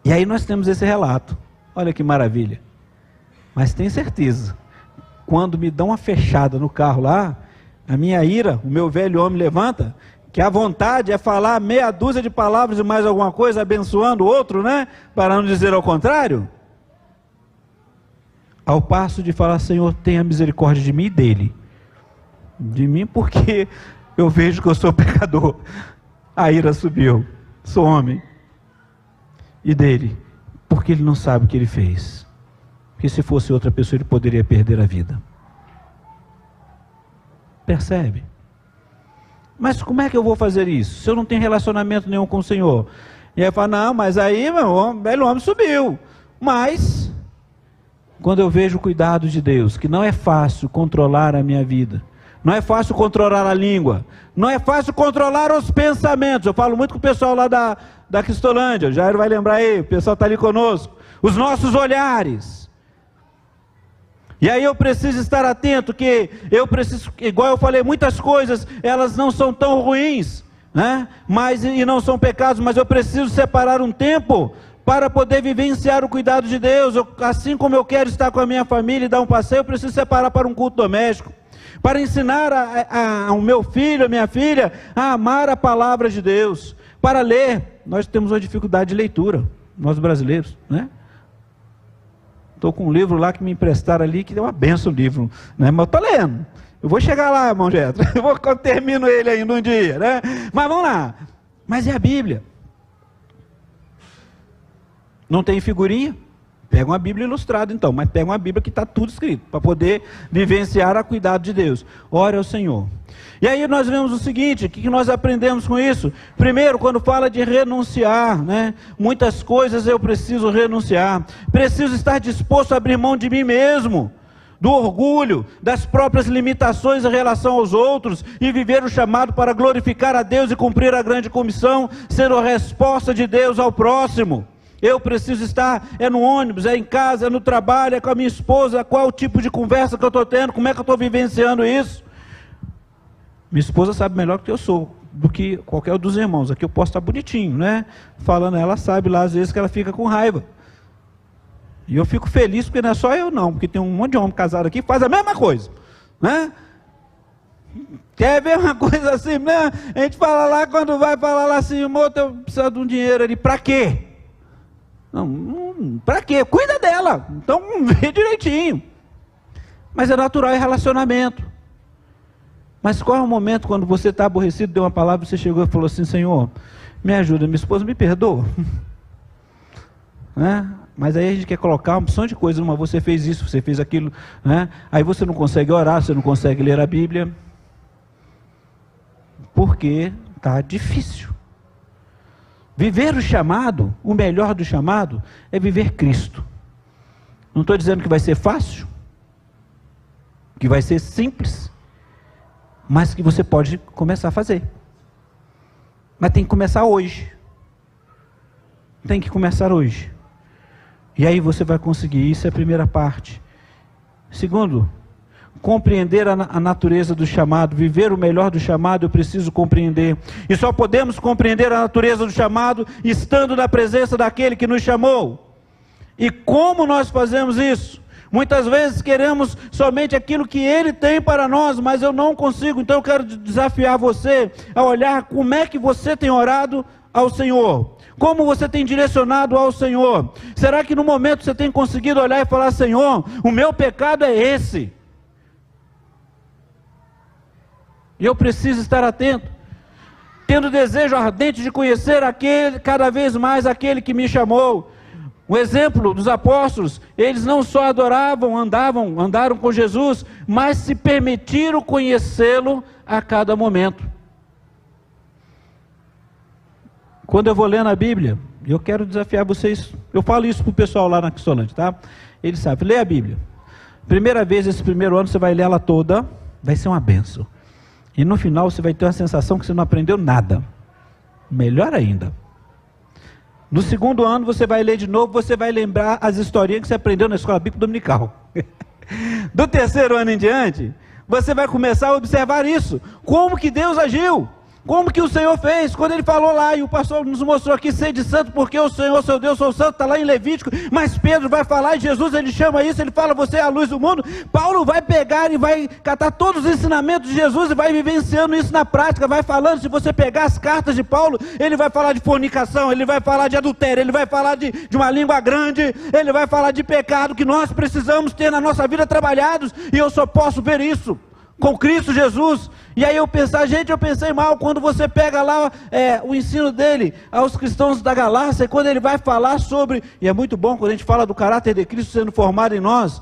E aí nós temos esse relato. Olha que maravilha. Mas tem certeza, quando me dão uma fechada no carro lá, a minha ira, o meu velho homem levanta, que a vontade é falar meia dúzia de palavras e mais alguma coisa, abençoando o outro, né? Para não dizer ao contrário. Ao passo de falar, Senhor, tenha misericórdia de mim e dele. De mim porque eu vejo que eu sou pecador. A ira subiu, sou homem. E dele, porque ele não sabe o que ele fez. Porque se fosse outra pessoa, ele poderia perder a vida. Percebe? Mas como é que eu vou fazer isso? Se eu não tenho relacionamento nenhum com o Senhor. E aí fala, não, mas aí meu velho homem subiu. Mas, quando eu vejo o cuidado de Deus, que não é fácil controlar a minha vida, não é fácil controlar a língua, não é fácil controlar os pensamentos. Eu falo muito com o pessoal lá da Cristolândia, o Jair vai lembrar aí, o pessoal está ali conosco. Os nossos olhares. E aí eu preciso estar atento, que eu preciso, igual eu falei, muitas coisas, elas não são tão ruins, né? E não são pecados, mas eu preciso separar um tempo para poder vivenciar o cuidado de Deus. Assim como eu quero estar com a minha família e dar um passeio, eu preciso separar para um culto doméstico, para ensinar ao meu filho, a minha filha, a amar a palavra de Deus, para ler. Nós temos uma dificuldade de leitura, nós brasileiros, né? Estou com um livro lá que me emprestaram ali, que deu uma benção o livro, né? Mas eu estou lendo. Eu vou chegar lá, irmão Jetro. Eu termino ele ainda um dia, né? Mas vamos lá. Mas é a Bíblia. Não tem figurinha? Pega uma Bíblia ilustrada então, mas pega uma Bíblia que está tudo escrito, para poder vivenciar a cuidado de Deus. Ore ao Senhor. E aí nós vemos o seguinte, o que nós aprendemos com isso? Primeiro, quando fala de renunciar, né? Muitas coisas eu preciso renunciar. Preciso estar disposto a abrir mão de mim mesmo, do orgulho, das próprias limitações em relação aos outros, e viver o chamado para glorificar a Deus e cumprir a grande comissão, sendo a resposta de Deus ao próximo. Eu preciso estar, no ônibus, em casa, no trabalho, com a minha esposa, qual o tipo de conversa que eu estou tendo, como é que eu estou vivenciando isso. Minha esposa sabe melhor que eu sou, do que qualquer um dos irmãos. Aqui eu posso estar bonitinho, né? Falando, ela sabe lá às vezes que ela fica com raiva. E eu fico feliz porque não é só eu não, porque tem um monte de homem casado aqui que faz a mesma coisa, né? Quer ver uma coisa assim, né? A gente fala lá, quando vai falar lá assim, amor, eu preciso de um dinheiro ali, para quê? Não, para quê? Cuida dela, então vê direitinho. Mas é natural, é relacionamento. Mas qual é o momento quando você está aborrecido, deu uma palavra, você chegou e falou assim, Senhor, me ajuda, minha esposa me perdoa? Né? Mas aí a gente quer colocar uma opção de coisas, você fez isso, você fez aquilo, né? Aí você não consegue orar, você não consegue ler a Bíblia, porque está difícil. Viver o chamado, o melhor do chamado, é viver Cristo. Não estou dizendo que vai ser fácil, que vai ser simples, mas que você pode começar a fazer. Mas tem que começar hoje. Tem que começar hoje. E aí você vai conseguir, isso é a primeira parte. Segundo, compreender a natureza do chamado, viver o melhor do chamado, eu preciso compreender. E só podemos compreender a natureza do chamado estando na presença daquele que nos chamou. E como nós fazemos isso? Muitas vezes queremos somente aquilo que Ele tem para nós, mas eu não consigo. Então eu quero desafiar você a olhar como é que você tem orado ao Senhor. Como você tem direcionado ao Senhor. Será que no momento você tem conseguido olhar e falar, Senhor, o meu pecado é esse. E eu preciso estar atento. Tendo desejo ardente de conhecer cada vez mais aquele que me chamou. O exemplo dos apóstolos, eles não só adoravam, andaram com Jesus, mas se permitiram conhecê-lo a cada momento. Quando eu vou ler na Bíblia, eu quero desafiar vocês, eu falo isso para o pessoal lá na Cristolândia, tá? Eles sabem, lê a Bíblia. Primeira vez, esse primeiro ano, você vai ler ela toda, vai ser uma bênção. E no final você vai ter uma sensação que você não aprendeu nada. Melhor ainda. No segundo ano você vai ler de novo, você vai lembrar as historinhas que você aprendeu na escola bíblica dominical. Do terceiro ano em diante, você vai começar a observar isso. Como que Deus agiu? Como que o Senhor fez? Quando Ele falou lá, e o pastor nos mostrou aqui, sede santo, porque o Senhor, seu Deus, sou santo, está lá em Levítico, mas Pedro vai falar, e Jesus, ele chama isso, ele fala, você é a luz do mundo. Paulo vai pegar e vai catar todos os ensinamentos de Jesus, e vai vivenciando isso na prática, vai falando, se você pegar as cartas de Paulo, ele vai falar de fornicação, ele vai falar de adultério, ele vai falar de uma língua grande, ele vai falar de pecado, que nós precisamos ter na nossa vida trabalhados, e eu só posso ver isso com Cristo Jesus. E aí eu pensei mal, quando você pega lá o ensino dele aos cristãos da Galácia, e quando ele vai falar sobre, e é muito bom quando a gente fala do caráter de Cristo sendo formado em nós,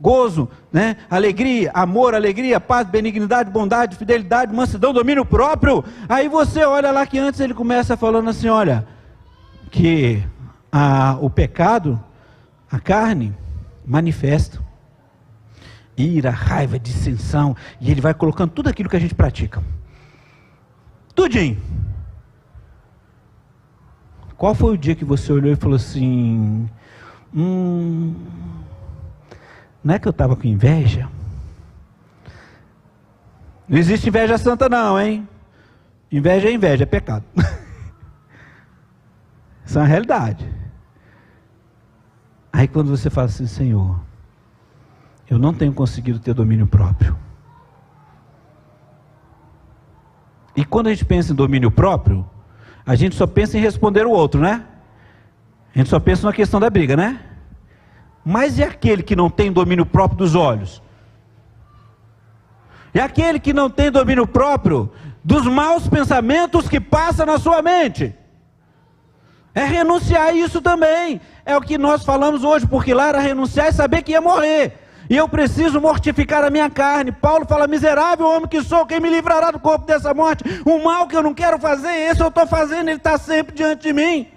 gozo, né? Alegria, amor, alegria, paz, benignidade, bondade, fidelidade, mansidão, domínio próprio. Aí você olha lá que antes ele começa falando assim, olha, que o pecado, a carne, manifesta ira, raiva, dissensão, e ele vai colocando tudo aquilo que a gente pratica. Tudinho. Qual foi o dia que você olhou e falou assim, não é que eu estava com inveja? Não existe inveja santa não, hein? Inveja é inveja, é pecado. Isso é uma realidade. Aí quando você fala assim, Senhor, eu não tenho conseguido ter domínio próprio. E quando a gente pensa em domínio próprio, a gente só pensa em responder o outro, né? A gente só pensa na questão da briga, né? Mas e aquele que não tem domínio próprio dos olhos? E aquele que não tem domínio próprio dos maus pensamentos que passam na sua mente? É renunciar a isso também. É o que nós falamos hoje, porque lá era renunciar e saber que ia morrer. E eu preciso mortificar a minha carne. Paulo fala: miserável homem que sou, quem me livrará do corpo dessa morte? O mal que eu não quero fazer, esse eu estou fazendo, ele está sempre diante de mim.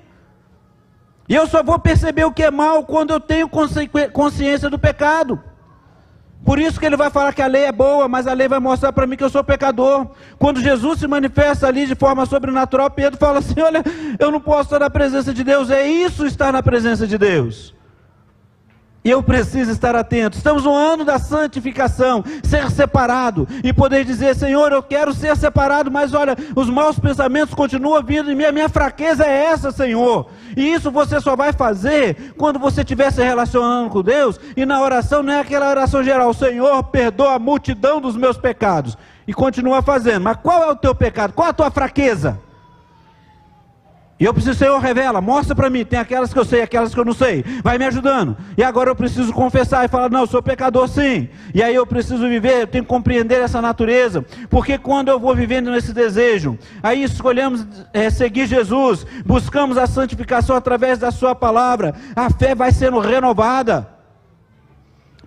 E eu só vou perceber o que é mal quando eu tenho consciência do pecado. Por isso que ele vai falar que a lei é boa, mas a lei vai mostrar para mim que eu sou pecador. Quando Jesus se manifesta ali de forma sobrenatural, Pedro fala assim: olha, eu não posso estar na presença de Deus. É isso estar na presença de Deus. E eu preciso estar atento. Estamos no ano da santificação, ser separado e poder dizer: Senhor, eu quero ser separado, mas olha, os maus pensamentos continuam vindo em mim, a minha fraqueza é essa, Senhor. E isso você só vai fazer quando você estiver se relacionando com Deus, e na oração não é aquela oração geral: Senhor, perdoa a multidão dos meus pecados, e continua fazendo. Mas qual é o teu pecado? Qual é a tua fraqueza? E eu preciso: Senhor, revela, mostra para mim. Tem aquelas que eu sei, aquelas que eu não sei. Vai me ajudando. E agora eu preciso confessar e falar: não, eu sou pecador sim. E aí eu preciso viver, eu tenho que compreender essa natureza. Porque quando eu vou vivendo nesse desejo, aí escolhemos seguir Jesus, buscamos a santificação através da sua palavra, a fé vai sendo renovada.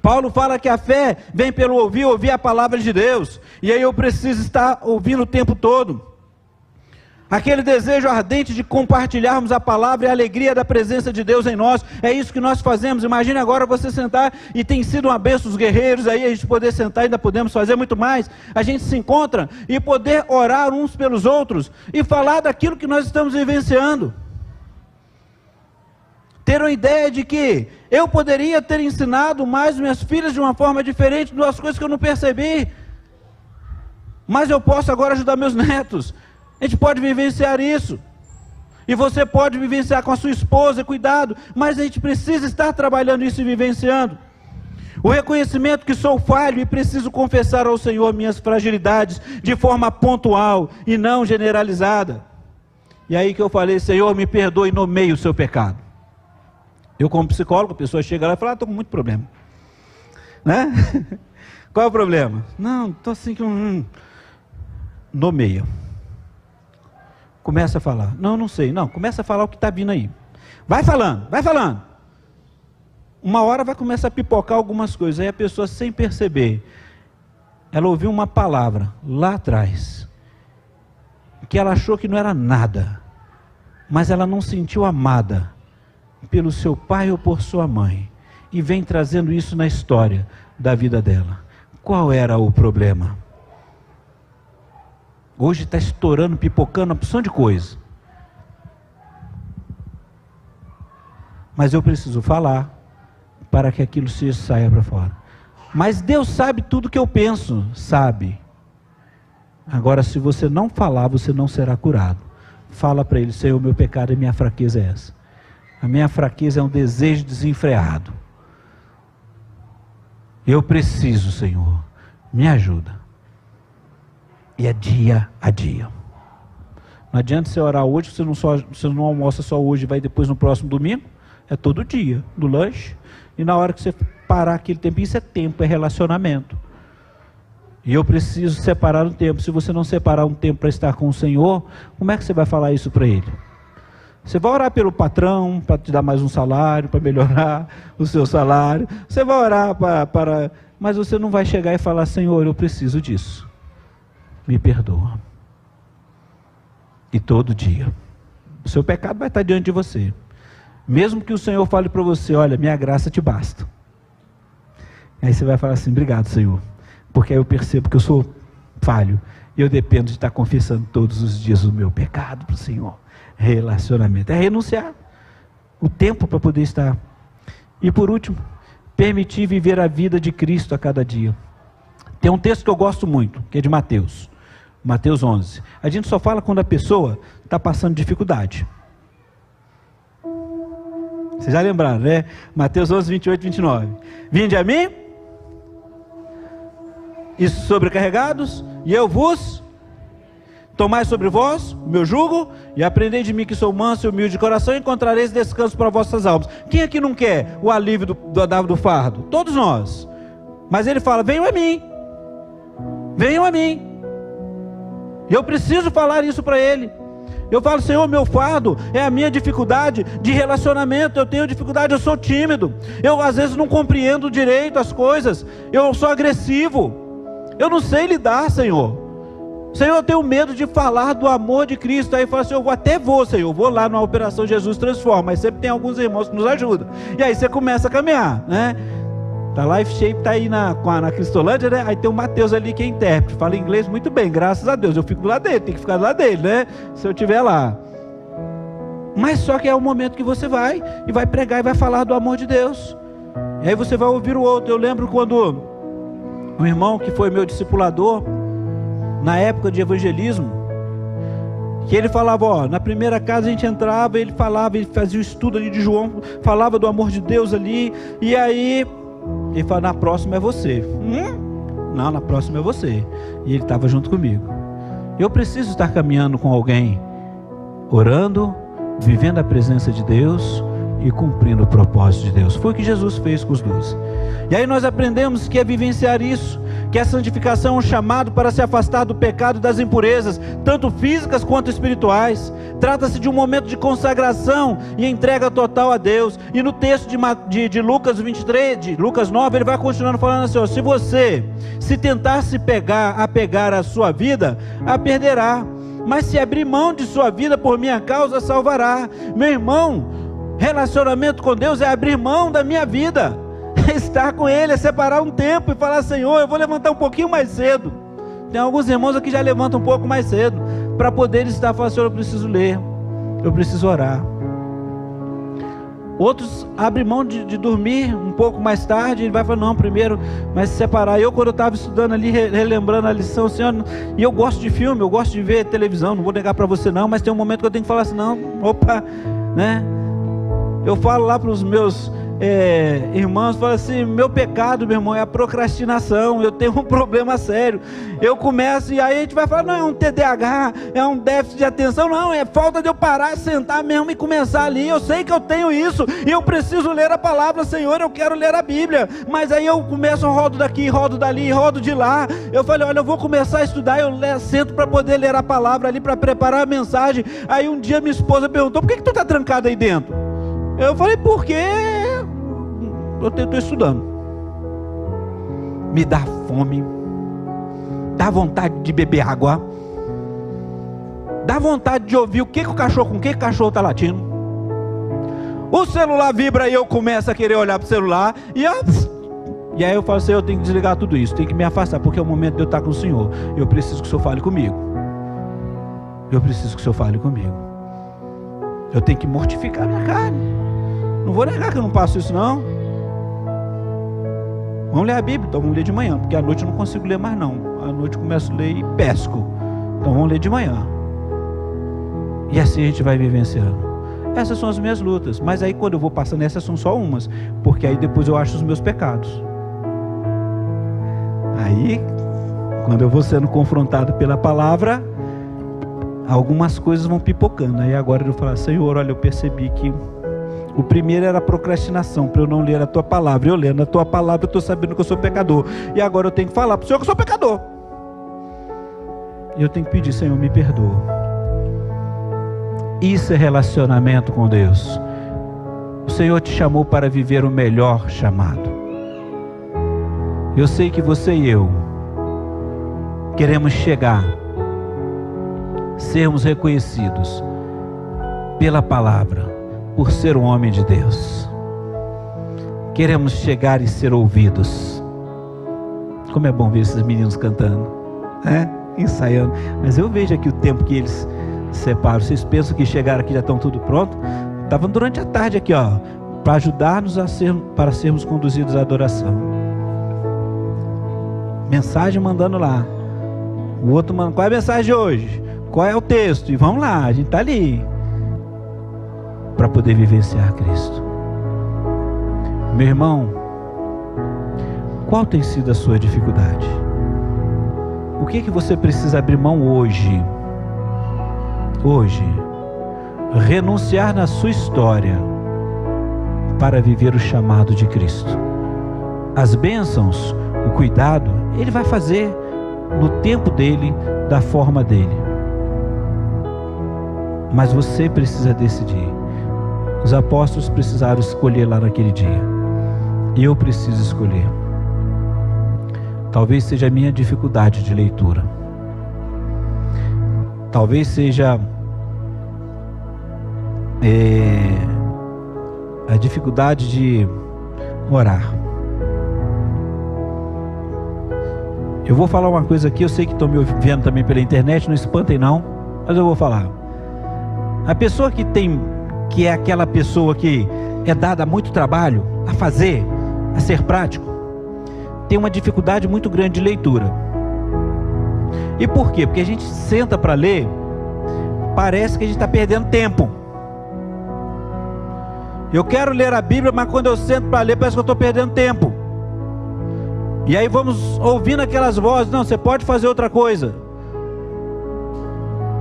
Paulo fala que a fé vem pelo ouvir a palavra de Deus. E aí eu preciso estar ouvindo o tempo todo. Aquele desejo ardente de compartilharmos a palavra e a alegria da presença de Deus em nós, é isso que nós fazemos. Imagine agora você sentar, e tem sido uma benção os guerreiros, aí a gente poder sentar, ainda podemos fazer muito mais, a gente se encontra e poder orar uns pelos outros, e falar daquilo que nós estamos vivenciando. Ter uma ideia de que eu poderia ter ensinado mais minhas filhas de uma forma diferente, duas coisas que eu não percebi, mas eu posso agora ajudar meus netos. A gente pode vivenciar isso, e você pode vivenciar com a sua esposa, cuidado, mas a gente precisa estar trabalhando isso e vivenciando. O reconhecimento que sou falho e preciso confessar ao Senhor minhas fragilidades de forma pontual e não generalizada. E aí que eu falei: Senhor, me perdoe e nomeie o seu pecado. Eu, como psicólogo, a pessoa chega lá e fala: estou com muito problema, né? Qual é o problema? Não, estou assim que nomeia. Começa a falar: não sei, não, começa a falar o que está vindo aí. Vai falando, vai falando. Uma hora vai começar a pipocar algumas coisas, aí a pessoa, sem perceber, ela ouviu uma palavra lá atrás, que ela achou que não era nada, mas ela não sentiu amada pelo seu pai ou por sua mãe, e vem trazendo isso na história da vida dela. Qual era o problema? Hoje está estourando, pipocando uma opção de coisa. Mas eu preciso falar para que aquilo saia para fora. Mas Deus sabe tudo que eu penso, sabe. Agora, se você não falar, você não será curado. Fala para Ele: Senhor, meu pecado e minha fraqueza é essa. A minha fraqueza é um desejo desenfreado. Eu preciso, Senhor, me ajuda. E é dia a dia. Não adianta você orar hoje, você não almoça só hoje e vai depois no próximo domingo. É todo dia, no lanche. E na hora que você parar aquele tempo, isso é tempo, é relacionamento. E eu preciso separar um tempo. Se você não separar um tempo para estar com o Senhor, como é que você vai falar isso para Ele? Você vai orar pelo patrão, para te dar mais um salário, para melhorar o seu salário. Você vai orar mas você não vai chegar e falar: Senhor, eu preciso disso. Me perdoa. E todo dia o seu pecado vai estar diante de você, mesmo que o Senhor fale para você: olha, minha graça te basta. Aí você vai falar assim: obrigado, Senhor, porque aí eu percebo que eu sou falho, e eu dependo de estar confessando todos os dias o meu pecado para o Senhor. Relacionamento é renunciar o tempo para poder estar. E por último, permitir viver a vida de Cristo a cada dia. Tem um texto que eu gosto muito, que é de Mateus 11. A gente só fala quando a pessoa está passando dificuldade. Vocês já lembraram, né? Mateus 11, 28, 29. Vinde a mim, e sobrecarregados, e eu vos tomai sobre vós o meu jugo, e aprendei de mim que sou manso e humilde de coração, e encontrareis descanso para vossas almas. Quem aqui não quer o alívio do fardo? Todos nós. Mas ele fala: venham a mim. Venham a mim. E eu preciso falar isso para ele. Eu falo, Senhor, meu fardo é a minha dificuldade de relacionamento. Eu tenho dificuldade, eu sou tímido. Eu às vezes não compreendo direito as coisas. Eu sou agressivo. Eu não sei lidar, Senhor. Senhor, eu tenho medo de falar do amor de Cristo. Aí eu falo assim, Senhor, vou lá na Operação Jesus Transforma. Mas sempre tem alguns irmãos que nos ajudam. E aí você começa a caminhar, né? A Life Shape está aí na Cristolândia, né? Aí tem o Mateus ali que é intérprete, fala inglês muito bem, graças a Deus. Eu fico do lado dele, tem que ficar do lado dele, né? Se eu estiver lá. Mas só que é o momento que você vai e vai pregar e vai falar do amor de Deus. E aí você vai ouvir o outro. Eu lembro quando um irmão que foi meu discipulador, na época de evangelismo, que ele falava, ó, na primeira casa a gente entrava, ele fazia o estudo ali de João, falava do amor de Deus ali, e aí ele fala, na próxima é você. Não, na próxima é você. E ele estava junto comigo. Eu preciso estar caminhando com alguém, orando, vivendo a presença de Deus e cumprindo o propósito de Deus. Foi o que Jesus fez com os dois. E aí nós aprendemos que é vivenciar isso, que a santificação é um chamado para se afastar do pecado e das impurezas, tanto físicas quanto espirituais. Trata-se de um momento de consagração e entrega total a Deus. E no texto de Lucas 23, de Lucas 9, ele vai continuando falando assim, ó, se você se tentar se apegar à sua vida, a perderá. Mas se abrir mão de sua vida por minha causa, salvará. Meu irmão, relacionamento com Deus é abrir mão da minha vida, é estar com Ele, é separar um tempo e falar, Senhor, eu vou levantar um pouquinho mais cedo. Tem alguns irmãos aqui que já levantam um pouco mais cedo, para poder estar falando, Senhor, eu preciso ler, eu preciso orar. Outros abrem mão de dormir um pouco mais tarde, ele vai falar, não, primeiro, mas se separar. Eu, quando eu estava estudando ali, relembrando a lição, Senhor, e eu gosto de filme, eu gosto de ver televisão, não vou negar para você não, mas tem um momento que eu tenho que falar assim, não, opa, né? Eu falo lá para os meus irmãos, falo assim, meu pecado, meu irmão, é a procrastinação, eu tenho um problema sério. Eu começo e aí a gente vai falar, não, é um TDAH, é um déficit de atenção, não, é falta de eu parar, sentar mesmo e começar ali. Eu sei que eu tenho isso, e eu preciso ler a palavra, Senhor, eu quero ler a Bíblia, mas aí eu começo, eu rodo daqui, rodo dali, rodo de lá. Eu falei, olha, eu vou começar a estudar, eu sento para poder ler a palavra ali, para preparar a mensagem. Aí um dia minha esposa perguntou, por que tu está trancado aí dentro? Eu falei, porque eu estou estudando. Me dá fome, dá vontade de beber água, dá vontade de ouvir com que o cachorro está latindo. O celular vibra e eu começo a querer olhar para o celular e aí eu falo assim, eu tenho que desligar tudo isso, tenho que me afastar, porque é o momento de eu estar com o Senhor. Eu preciso que o Senhor fale comigo. Eu preciso que o Senhor fale comigo. Eu tenho que mortificar a minha carne. Não vou negar que eu não passo isso não. Vamos ler a Bíblia, então vamos ler de manhã, porque à noite eu não consigo ler mais não. À noite eu começo a ler e pesco. Então vamos ler de manhã. E assim a gente vai vivenciando. Essas são as minhas lutas. Mas aí quando eu vou passando, essas são só umas, porque aí depois eu acho os meus pecados. Aí, quando eu vou sendo confrontado pela palavra, algumas coisas vão pipocando. Aí agora eu vou falar, Senhor, olha, eu percebi que o primeiro era a procrastinação, para eu não ler a tua palavra. Eu lendo a tua palavra, eu estou sabendo que eu sou pecador. E agora eu tenho que falar para o Senhor que eu sou pecador. E eu tenho que pedir, Senhor, me perdoa. Isso é relacionamento com Deus. O Senhor te chamou para viver o melhor chamado. Eu sei que você e eu queremos chegar, sermos reconhecidos pela palavra, por ser um homem de Deus. Queremos chegar e ser ouvidos. Como é bom ver esses meninos cantando, ensaiando. Mas eu vejo aqui o tempo que eles separam. Vocês pensam que chegaram aqui já estão tudo pronto? Estavam durante a tarde aqui, ó, para ajudar-nos para sermos conduzidos à adoração. Mensagem mandando lá. O outro manda, qual é a mensagem de hoje? Qual é o texto? E vamos lá, a gente está ali para poder vivenciar Cristo. Meu irmão, qual tem sido a sua dificuldade? O que você precisa abrir mão hoje? Hoje, renunciar na sua história para viver o chamado de Cristo. As bênçãos, o cuidado, Ele vai fazer no tempo dele, da forma dele. Mas você precisa decidir. Os apóstolos precisaram escolher lá naquele dia. E eu preciso escolher. Talvez seja a minha dificuldade de leitura. Talvez seja a dificuldade de orar. Eu vou falar uma coisa aqui, eu sei que estão me vendo também pela internet, não espantem não, mas eu vou falar. A pessoa que é aquela pessoa que é dada muito trabalho a fazer, a ser prático, tem uma dificuldade muito grande de leitura. E por quê? Porque a gente senta para ler, parece que a gente está perdendo tempo. Eu quero ler a Bíblia, mas quando eu sento para ler, parece que eu estou perdendo tempo. E aí vamos ouvindo aquelas vozes: não, você pode fazer outra coisa.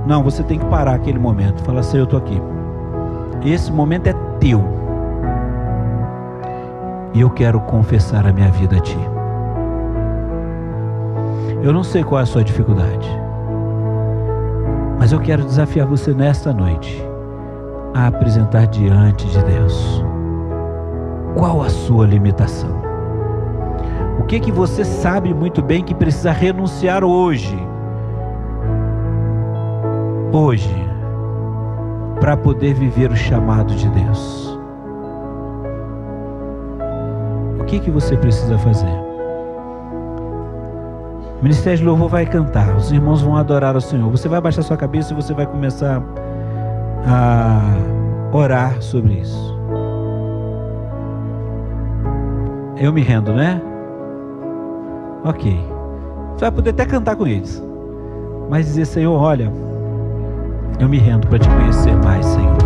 Não, você tem que parar aquele momento e falar assim: eu estou aqui. Esse momento é teu. E eu quero confessar a minha vida a Ti. Eu não sei qual é a sua dificuldade, mas eu quero desafiar você nesta noite a apresentar diante de Deus. Qual a sua limitação? O que você sabe muito bem que precisa renunciar hoje, para poder viver o chamado de Deus? O que você precisa fazer? O Ministério de Louvor vai cantar, os irmãos vão adorar ao Senhor. Você vai baixar sua cabeça e você vai começar a orar sobre isso. Eu me rendo, né? Ok. Você vai poder até cantar com eles, mas dizer: Senhor, olha, eu me rendo para Te conhecer mais, Senhor.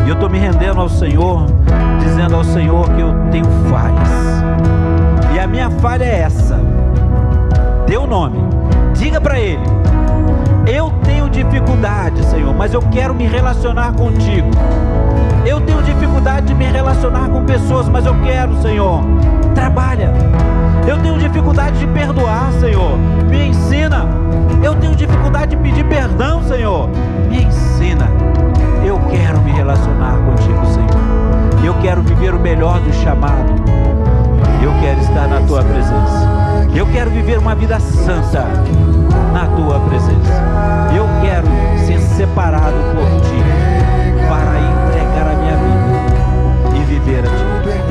E eu estou me rendendo ao Senhor, dizendo ao Senhor que eu tenho falhas. E a minha falha é essa. Dê o nome, diga para Ele: eu tenho dificuldade, Senhor, mas eu quero me relacionar contigo. Eu tenho dificuldade de me relacionar com pessoas, mas eu quero, Senhor, trabalha. Eu tenho dificuldade de perdoar, Senhor, me ensina. Eu tenho dificuldade de pedir perdão, Senhor, me ensina. Eu quero me relacionar contigo, Senhor. Eu quero viver o melhor do chamado. Eu quero estar na Tua presença. Eu quero viver uma vida santa na Tua presença. Eu quero ser separado por Ti para entregar a minha vida e viver a Ti.